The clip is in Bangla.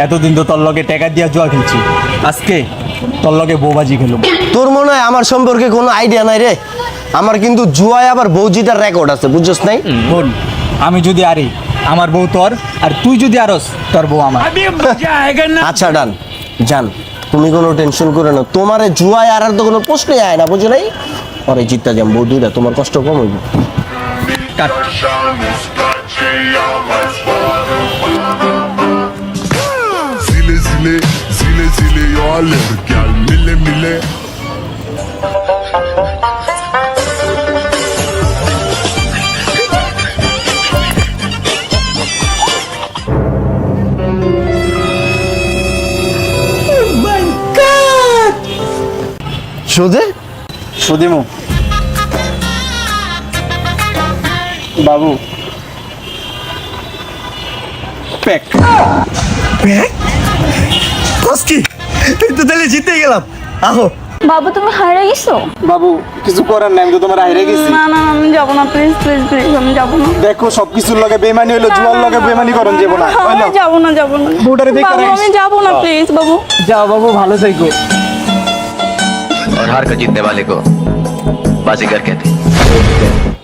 এতদিন তো তোর লগে টাকা দিয়া জুয়া খেলছি, আজকে তোর লগে বউবাজি খেলব। তোর মনে হয় আমার সম্পর্কে কোনো আইডিয়া নাই রে। আমার কিন্তু জুয়ায় আবার বউ জিতার রেকর্ড আছে, বুঝছস নাই? বোন, আমি যদি আরি আমার বউ তোর, আর তুই যদি আরস তোর বউ আমার। আচ্ছা ডান, জান তুমি কোনো টেনশন করে না, তোমার জুয়ায় আর তো কোনো প্রশ্নই আয় না, বুঝো নাই? পরে জিততে যাম বউ দুইটা, তোমার কষ্ট কম হইব। কাট। Zile zile, zile zile eu alerg, iar mile mile. সোজে সুদিমু বাবু প্যাক কসকি তুই তো তাহলে জিতে গেলাম। আহো বাবু তুমি হারিয়ে গেছো? বাবু কিছু করার নাই, আমি তো তোমার হাইরে গেছি। না না আমি যাবো না, প্লিজ প্লিজ প্লিজ আমি যাবো না। দেখো সবকিছুর লগে বেমানি হইলো, জুয়ার লগে বেমানি করন যাবো না। আমি যাবো না, যাবো না বউটারে বেকার বাবু, রাখিস। আমি যাবো না প্লিজ বাবু। যাও বাবু, ভালো থাকো। और हार कर जीतने वाले को बाजीगर कहते हैं।